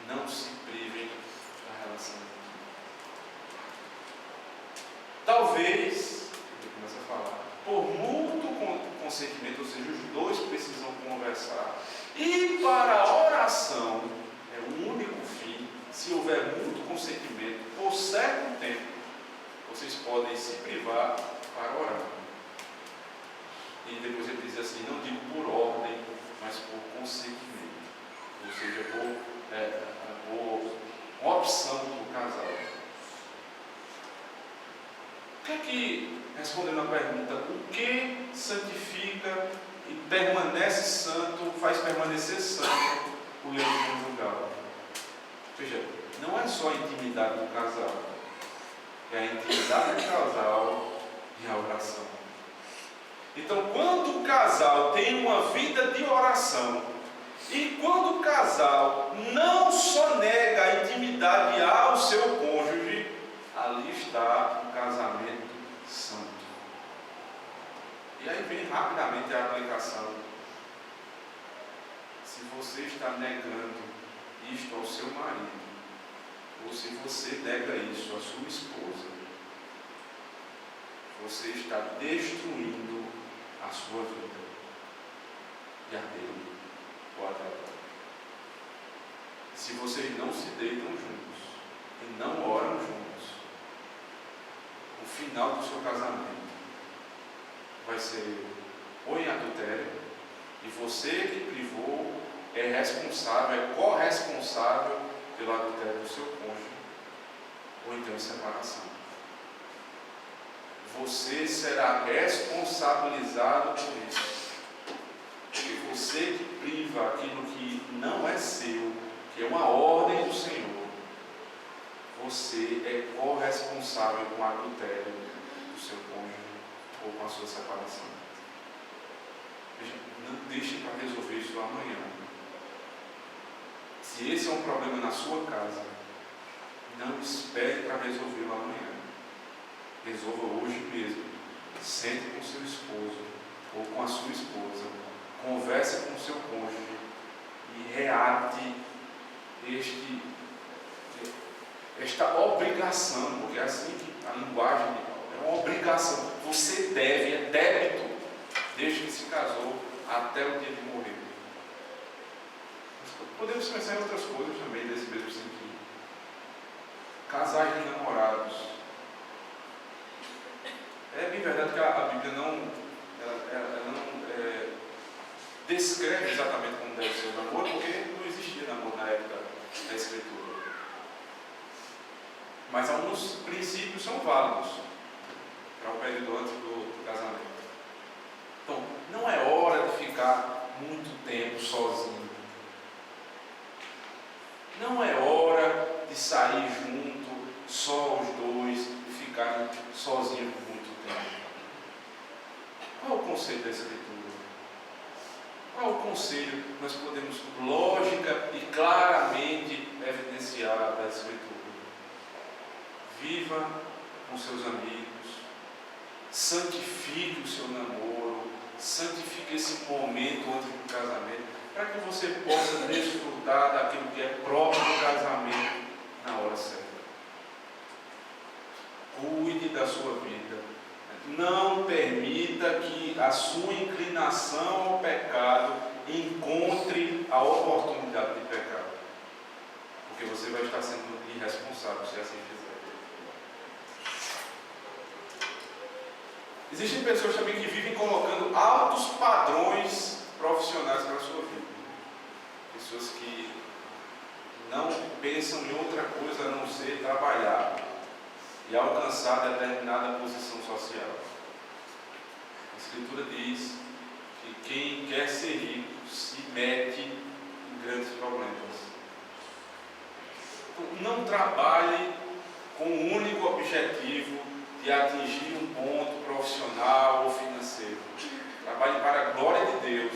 Não se privem da relação íntima. Talvez, ele começa a falar, por mútuo consentimento, ou seja, os dois precisam conversar. E para a oração, é o único fim, se houver mútuo consentimento, por certo tempo, vocês podem se privar para orar. E depois ele diz assim, não digo por ordem, mas por consentimento. Ou seja, por uma opção do casal. O que é que, respondendo a pergunta, o que santifica e permanece santo, faz permanecer santo o leito conjugal? Veja, não é só a intimidade do casal, é a intimidade do casal e a oração. Então, quando o casal tem uma vida de oração, e quando o casal não só nega a intimidade ao seu cônjuge, ali está um casamento santo. E aí vem rapidamente a aplicação. Se você está negando isto ao seu marido, ou se você nega isso à sua esposa, você está destruindo a sua vida e a dele ou a dela. Se vocês não se deitam juntos e não oram juntos, o final do seu casamento vai ser ou em adultério, e você que privou é responsável, é corresponsável pelo adultério do seu cônjuge, ou então em separação. você será responsabilizado por isso. Porque você que priva aquilo que não é seu, que é uma ordem do Senhor, você é corresponsável com o adultério do seu cônjuge ou com a sua separação. Veja, não deixe para resolver isso amanhã. Se esse é um problema na sua casa, não espere para resolvê-lo amanhã. Resolva hoje mesmo. Sente com seu esposo ou com a sua esposa. Converse com o seu cônjuge e reate esta obrigação, porque é assim que a linguagem é uma obrigação. Você deve, é débito, desde que se casou até o dia de morrer. Podemos pensar em outras coisas também desse mesmo sentido. Casais de namorados. É bem verdade que a Bíblia não descreve exatamente como deve ser o namoro, porque não existia namoro na época da Escritura. Mas alguns princípios são válidos para o período antes do casamento. Então, não é hora de ficar muito tempo sozinho. Não é hora de sair junto, só os dois, e ficarem sozinhos por muito tempo. Qual é o conselho da Escritura? Qual é o conselho que nós podemos, lógica e claramente, evidenciar da Escritura? Viva com seus amigos, santifique o seu namoro, santifique esse momento antes do casamento, para que você possa desfrutar daquilo que é próprio do casamento na hora certa. Cuide da sua vida. Não permita que a sua inclinação ao pecado encontre a oportunidade de pecar, porque você vai estar sendo irresponsável se assim fizer. Existem pessoas também que vivem colocando altos padrões profissionais para a sua vida. Pessoas que não pensam em outra coisa a não ser trabalhar e alcançar determinada posição social. A Escritura diz que quem quer ser rico se mete em grandes problemas. Então, não trabalhe com o único objetivo de atingir um ponto profissional ou financeiro. Trabalhe para a glória de Deus.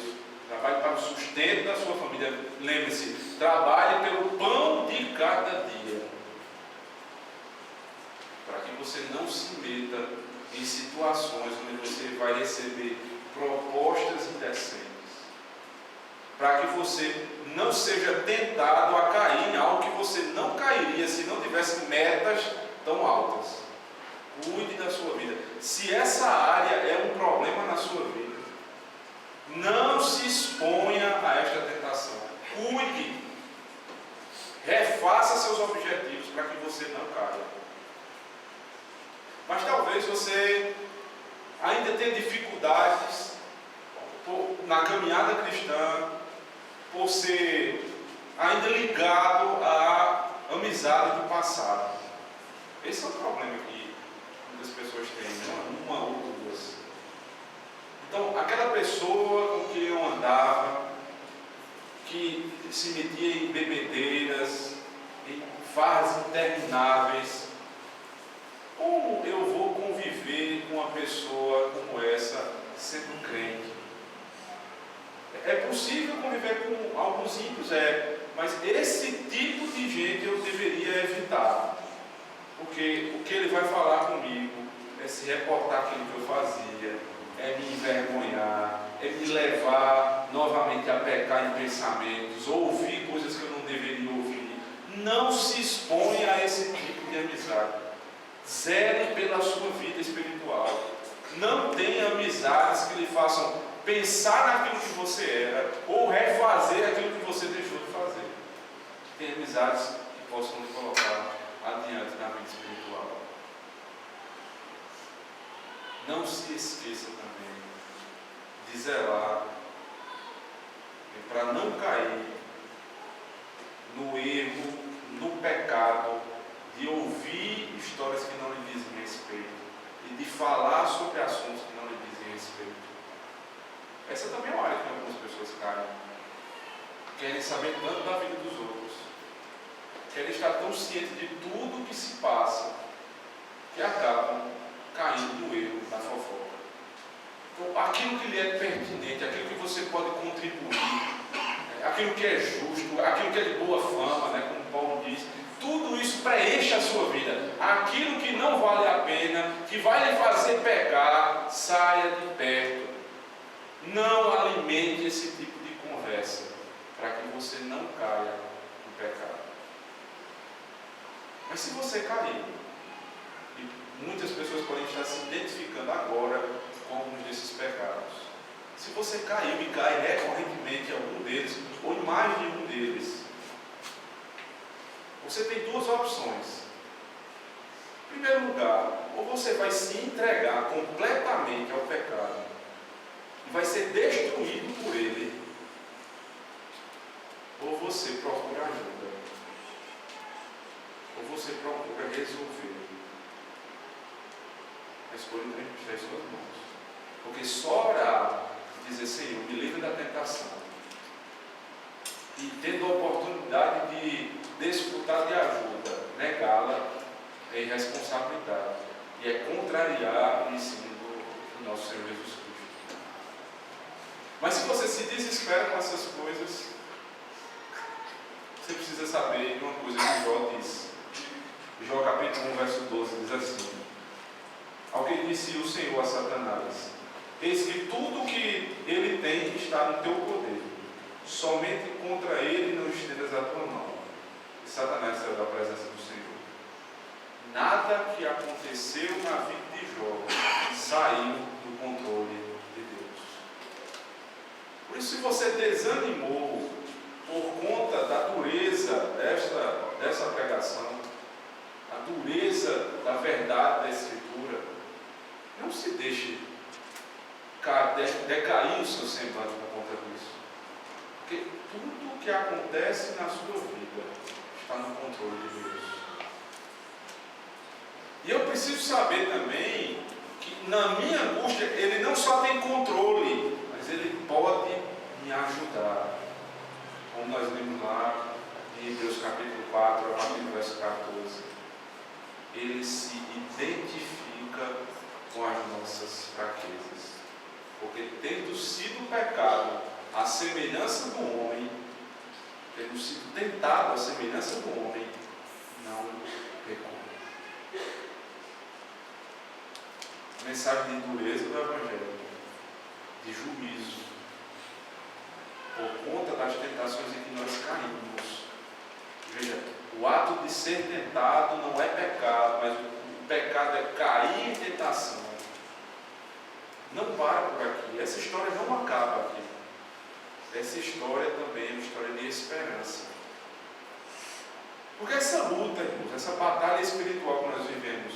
Trabalhe para o sustento da sua família. Lembre-se, trabalhe pelo pão de cada dia. Para que você não se meta em situações onde você vai receber propostas indecentes. Para que você não seja tentado a cair em algo que você não cairia se não tivesse metas tão altas. Cuide da sua vida. Se essa área é um problema na sua vida, não se exponha a esta tentação. Cuide. Refaça seus objetivos para que você não caia. Mas talvez você ainda tenha dificuldades na caminhada cristã, por ser ainda ligado à amizade do passado. Esse é o problema que muitas pessoas têm, uma ou duas. Então, aquela pessoa com quem eu andava, que se metia em bebedeiras, em farras intermináveis, como eu vou conviver com uma pessoa como essa, sendo crente? É possível conviver com alguns ímpios, mas esse tipo de gente eu deveria evitar. Porque o que ele vai falar comigo é se reportar aquilo que eu fazia, é me envergonhar, é me levar novamente a pecar em pensamentos, ouvir coisas que eu não deveria ouvir. Não se exponha a esse tipo de amizade. Zele pela sua vida espiritual. Não tenha amizades que lhe façam pensar naquilo que você era ou refazer aquilo que você deixou de fazer. Tem amizades que possam lhe colocar adiante na vida espiritual. Não se esqueça também de zelar para não cair no erro, no pecado de ouvir histórias que não lhe dizem respeito e de falar sobre assuntos que não lhe dizem respeito. Essa também é uma área que algumas pessoas caem. Querem saber tanto da vida dos outros, querem estar tão cientes de tudo que se passa, que acabam caindo no erro da fofoca. Então, aquilo que lhe é pertinente, aquilo que você pode contribuir, aquilo que é justo, aquilo que é de boa fama, como Paulo diz, tudo isso preenche a sua vida. Aquilo que não vale a pena, que vai lhe fazer pecar, saia de perto. Não alimente esse tipo de conversa, para que você não caia no pecado. Mas se você cair, e muitas pessoas podem estar se identificando agora com alguns desses pecados. Se você caiu e cai recorrentemente em algum deles, ou em mais de um deles, você tem duas opções. Em primeiro lugar, ou você vai se entregar completamente ao pecado e vai ser destruído por ele, ou você procura ajuda, ou você procura resolver. A escolha tem que estar em suas mãos. Porque só orar e dizer: Senhor, me livre da tentação, e tendo a oportunidade de desfrutar de ajuda, negá-la é irresponsabilidade e é contrariar o ensino do nosso Senhor Jesus Cristo. Mas se você se desespera com essas coisas, você precisa saber de uma coisa que Jó diz. Jó capítulo 1, verso 12 diz assim: Alguém disse o Senhor a Satanás: Eis que tudo que ele tem está no teu poder, somente contra ele não estendas a tua mão. E Satanás saiu da presença do Senhor. Nada que aconteceu na vida de Jó saiu do controle de Deus. Por isso, se você desanimou por conta da dureza dessa pregação, a dureza da verdade da Escritura, não se deixe decair o seu semblante por conta disso. Porque tudo o que acontece na sua vida está no controle de Deus. E eu preciso saber também que na minha angústia ele não só tem controle, mas ele pode me ajudar. Como nós lemos lá em Hebreus capítulo 4, a partir do verso 14. Ele se identifica com as nossas fraquezas. Porque tendo sido pecado à semelhança do homem, tendo sido tentado à semelhança do homem, não pecou. A mensagem de dureza do Evangelho, de juízo, por conta das tentações em que nós caímos. Veja, o ato de ser tentado não é pecado, mas o pecado é cair em tentação. Não para por aqui. Essa história não acaba aqui. Essa história também é uma história de esperança. Porque essa luta, irmãos, essa batalha espiritual que nós vivemos,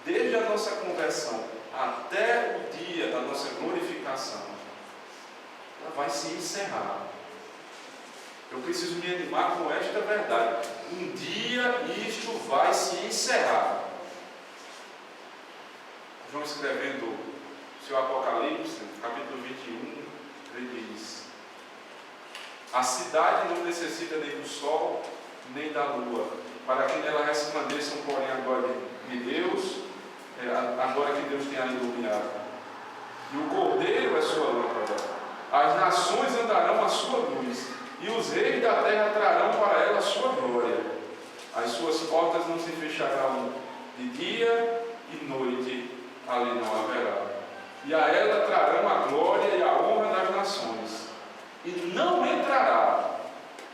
desde a nossa conversão até o dia da nossa glorificação, ela vai se encerrar. Eu preciso me animar com esta verdade. Um dia isto vai se encerrar. João, escrevendo seu Apocalipse, capítulo 21, ele diz: A cidade não necessita nem do sol, nem da lua, para que nela resplandeçam, porém, a glória de Deus, agora que Deus tem a iluminado. E o Cordeiro é sua lâmpada. As nações andarão à sua luz, e os reis da terra trarão para ela a sua glória. As suas portas não se fecharão de dia e noite, ali não haverá. E a ela trarão a glória e a honra das nações, e não entrará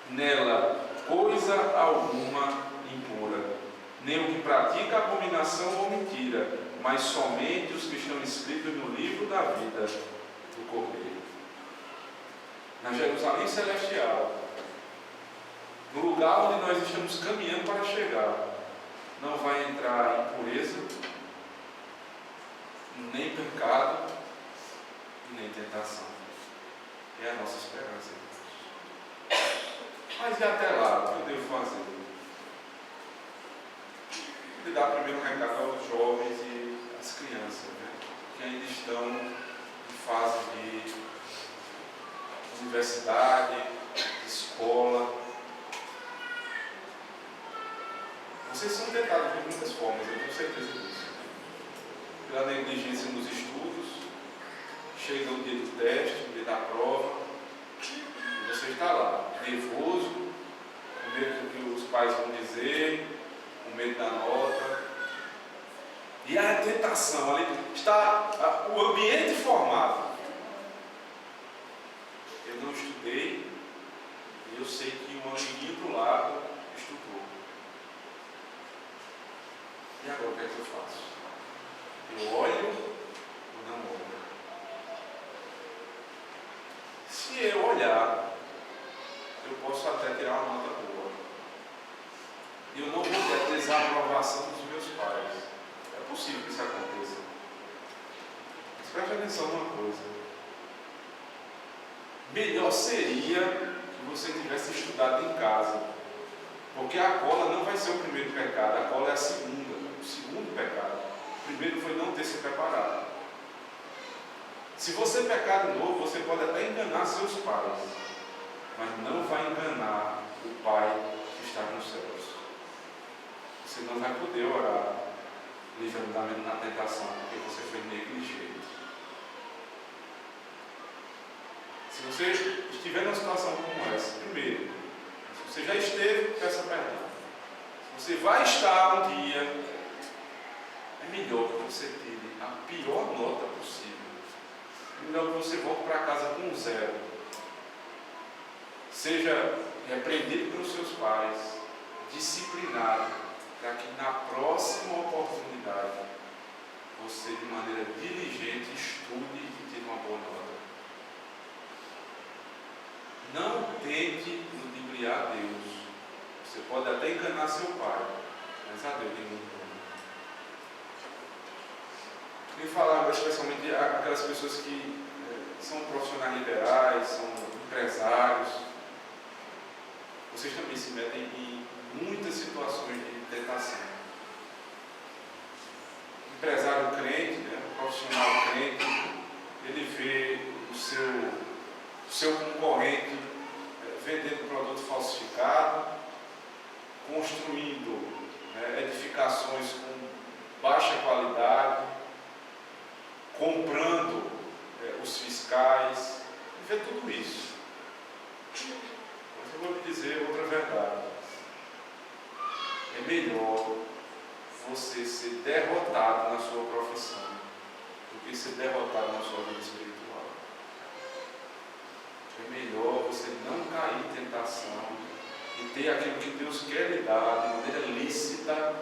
nela coisa alguma impura, nem o que pratica abominação ou mentira, mas somente os que estão escritos no livro da vida do Cordeiro. Na Jerusalém celestial, no lugar onde nós estamos caminhando para chegar, não vai entrar impureza, nem pecado e nem tentação. É a nossa esperança. Mas e até lá, o que eu devo fazer? Eu vou dar primeiro um recado aos jovens e às crianças, né? que ainda estão em fase de universidade, de escola. Vocês são tentados de muitas formas, eu tenho certeza disso. Pela negligência nos estudos, chega o dia do teste, o dia da prova, e você está lá, nervoso, com medo do que os pais vão dizer, com medo da nota. E a tentação, ali está o ambiente formado. Eu não estudei, e eu sei que um amiguinho do lado estudou. E agora o que é que eu faço? Eu olho ou não olho? Se eu olhar, eu posso até tirar uma nota boa. E eu não vou ter a desaprovação dos meus pais. É possível que isso aconteça. Mas preste atenção numa coisa. Melhor seria que você tivesse estudado em casa. Porque a cola não vai ser o primeiro pecado, a cola é a segunda, o segundo pecado. O primeiro foi não ter se preparado. Se você pecar de novo, você pode até enganar seus pais, mas não vai enganar o Pai que está nos céus. Você não vai poder orar livramento na tentação, porque você foi negligente. Se você estiver numa situação como essa, primeiro, se você já esteve, peça perdão. Se você vai estar um dia, é melhor que você tire a pior nota possível. É melhor que você volte para casa com 0. Seja repreendido pelos seus pais, disciplinado, para que na próxima oportunidade você, de maneira diligente, estude e tire uma boa nota. Não tente ludibriar Deus. Você pode até enganar seu pai, mas a Deus ninguém engana. Queria falar agora especialmente aquelas pessoas que são profissionais liberais, são empresários. Vocês também se metem em muitas situações de tentação. Empresário crente, profissional crente, ele vê o seu concorrente vendendo produto falsificado, construindo edificações com baixa qualidade, comprando os fiscais, e vê tudo isso. Mas eu vou lhe dizer outra verdade. É melhor você ser derrotado na sua profissão do que ser derrotado na sua vida espiritual. É melhor você não cair em tentação e ter aquilo que Deus quer lhe dar de maneira lícita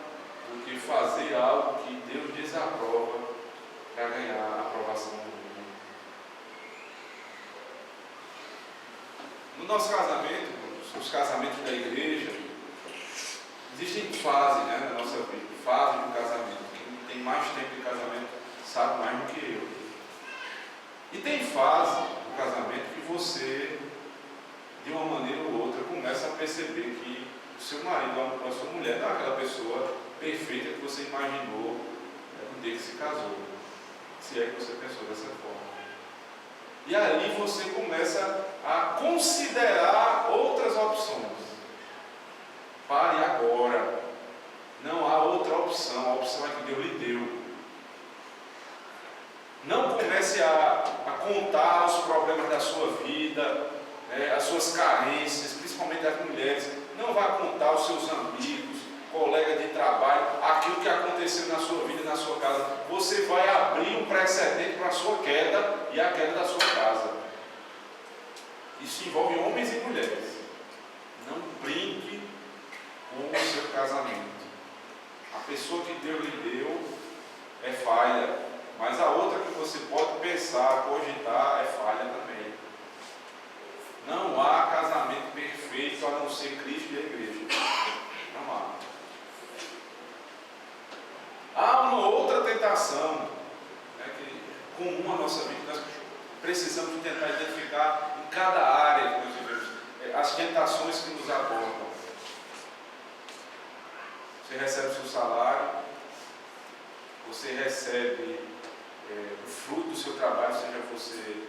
do que fazer algo que Deus desaprova para ganhar a aprovação do mundo. No nosso casamento, os casamentos da igreja, existem fases na nossa vida, fase do casamento. Quem tem mais tempo de casamento sabe mais do que eu. E tem fase do casamento que você, de uma maneira ou outra, começa a perceber que o seu marido ou a sua mulher não é aquela pessoa perfeita que você imaginou no dia que se casou, se é que você pensou dessa forma. E aí você começa a considerar outras opções. Pare agora. Não há outra opção. A opção é que Deus lhe deu. Não comece a contar os problemas da sua vida, as suas carências, principalmente das mulheres. Não vá contar aos seus amigos, colegas de trabalho, aquilo que aconteceu na sua vida e na sua casa. Você vai abrir um precedente para a sua queda e a queda da sua casa. Isso envolve homens e mulheres. Não brinque com o seu casamento. A pessoa que Deus lhe deu é falha, mas a outra que você pode pensar, cogitar, é falha também. Não há casamento perfeito a não ser Cristo e a igreja. Não há. Há uma outra tentação que comum à nossa vida. Nós precisamos tentar identificar em cada área que nós vivemos as tentações que nos abordam. Você recebe o seu salário, você recebe o fruto do seu trabalho, seja você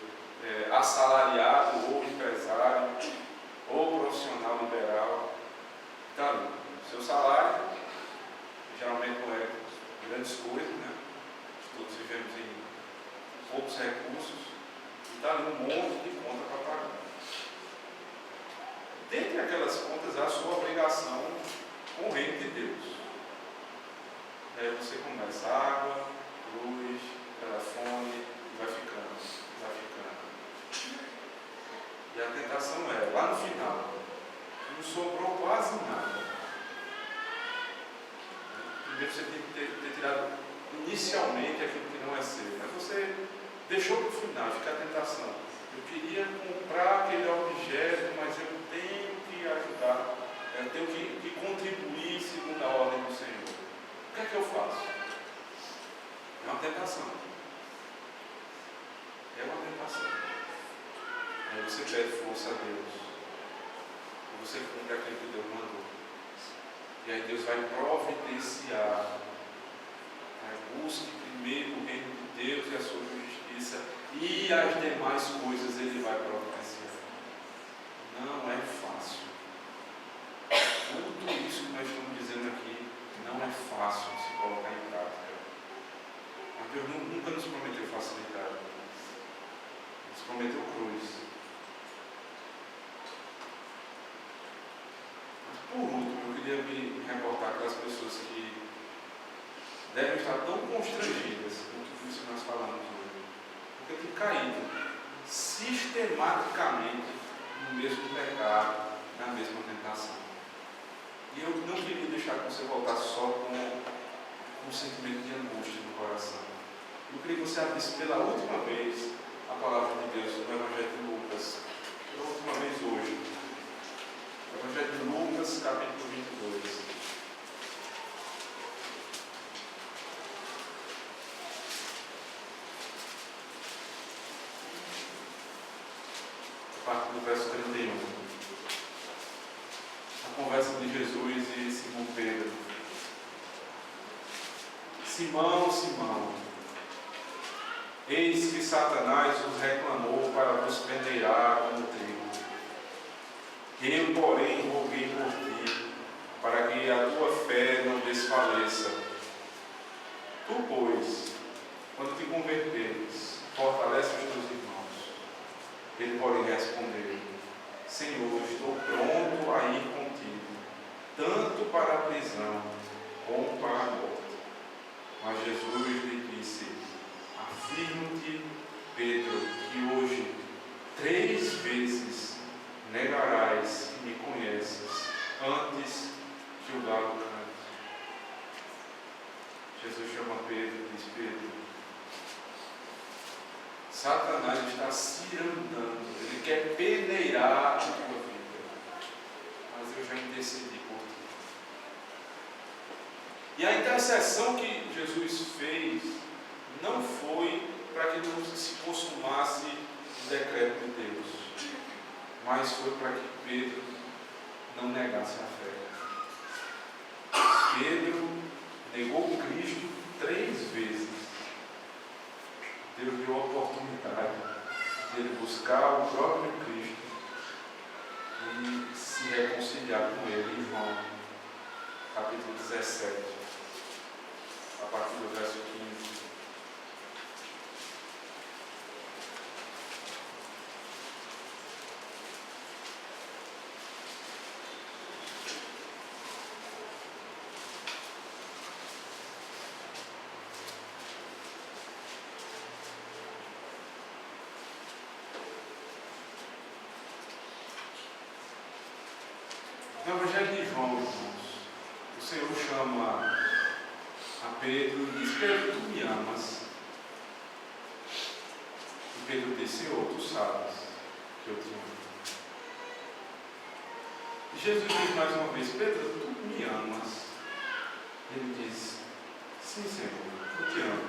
assalariado ou empresário ou profissional liberal, está ali. O seu salário geralmente não é grandes coisas, né? Todos vivemos em poucos recursos, e está ali um monte de conta para pagar. Dentre aquelas contas, há a sua obrigação com o reino de Deus. Aí você começa água, luz, telefone, e vai ficando. E a tentação é, lá no final, não sobrou quase nada. Primeiro você tem que ter tirado inicialmente aquilo que não é seu, mas você deixou para o final, fica a tentação. Eu queria comprar aquele objeto, mas eu tenho que ajudar, eu tenho que contribuir segundo a ordem do Senhor. O que é que eu faço? É uma tentação. É uma tentação. Aí você pede força a Deus. E você cumpre aquilo que Deus mandou. E aí Deus vai providenciar. Busque primeiro o reino de Deus e a sua justiça. E as demais coisas Ele vai providenciar. Não é fácil. Tudo isso que nós estamos dizendo aqui não é fácil de se colocar em prática. Mas Deus nunca nos prometeu facilidade. Ele nos prometeu cruz. Por último, eu queria me reportar aquelas pessoas que devem estar tão constrangidas com tudo isso que nós falamos hoje, porque têm caído sistematicamente no mesmo pecado, na mesma tentação. E eu não queria deixar que você voltasse só com um sentimento de angústia no coração. Eu queria que você abrisse pela última vez a palavra de Deus no Evangelho de Lucas, pela última vez hoje. Evangelho de Lucas, capítulo 22. A partir do verso 31. A conversa de Jesus e Simão Pedro. Simão, Simão, eis que Satanás os reclamou para vos peneirar como trigo. Eu, porém, roguei por ti, para que a tua fé não desfaleça. Tu, pois, quando te converteres, fortalece os teus irmãos. Ele, porém, respondeu: Senhor, estou pronto a ir contigo, tanto para a prisão como para a morte. Mas Jesus lhe disse: Afirmo-te, Pedro, que hoje 3 vezes negarás que me conheces antes que o galo cante. Jesus chama Pedro e diz: Pedro, Satanás está cirandando, ele quer peneirar a tua vida, mas eu já intercedi por ti. E a intercessão que Jesus fez não foi para que não se consumasse o decreto de Deus, mas foi para que Pedro não negasse a fé. Pedro negou Cristo 3 vezes. Deus deu a oportunidade de ele buscar o próprio Cristo e se reconciliar com ele em João, capítulo 17, a partir do verso 15. No Evangelho de João, irmãos, o Senhor chama a Pedro e diz: Pedro, tu me amas? E Pedro diz: Senhor, tu sabes que eu te amo. E Jesus diz mais uma vez: Pedro, tu me amas? Ele diz: sim, Senhor, eu te amo.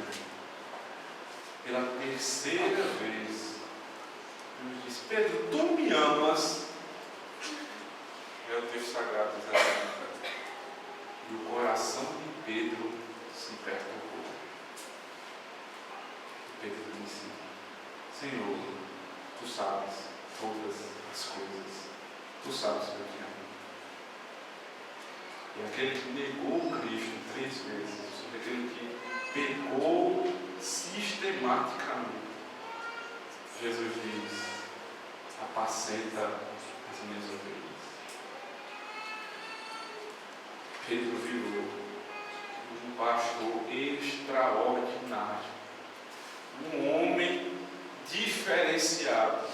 Pela 3ª vez, ele diz: Pedro, tu me amas? É o texto sagrado exatamente. E o coração de Pedro se perturbou. Pedro disse: Senhor, tu sabes todas as coisas, tu sabes que eu te amo. E aquele que negou Cristo 3 vezes, aquele que pecou sistematicamente, Jesus diz: apacenta as minhas ovelhas. Pedro virou um pastor extraordinário, um homem diferenciado.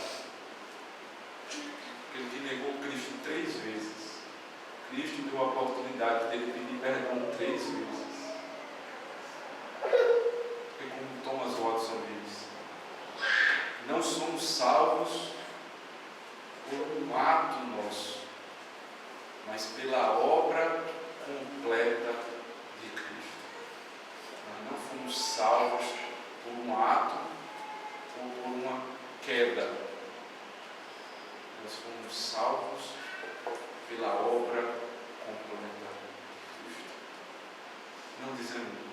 Aquele que negou Cristo 3 vezes. Cristo deu a oportunidade dele pedir perdão 3 vezes. E como Thomas Watson diz, não somos salvos por um ato nosso, mas pela obra completa de Cristo. Nós não fomos salvos por um ato ou por uma queda. Nós fomos salvos pela obra completa de Cristo. Não desanime.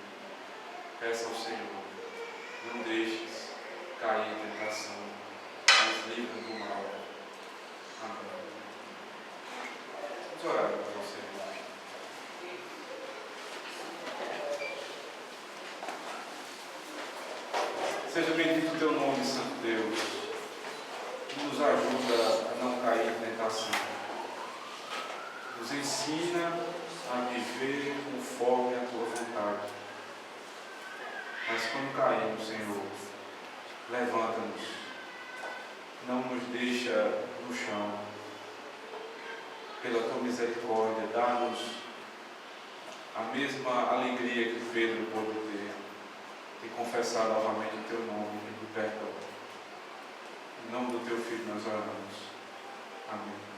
Peça ao Senhor. Não deixes cair em tentação, mas livra do mal. Amém. Vamos orar para você. Seja bendito o teu nome, Santo Deus, que nos ajuda a não cair em tentação. Nos ensina a viver conforme a tua vontade. Mas quando caímos, Senhor, levanta-nos. Não nos deixa no chão. Pela tua misericórdia, dá-nos a mesma alegria que Pedro pôde ter, de confessar novamente o teu nome e do perdão. Em nome do teu Filho nós oramos. Amém.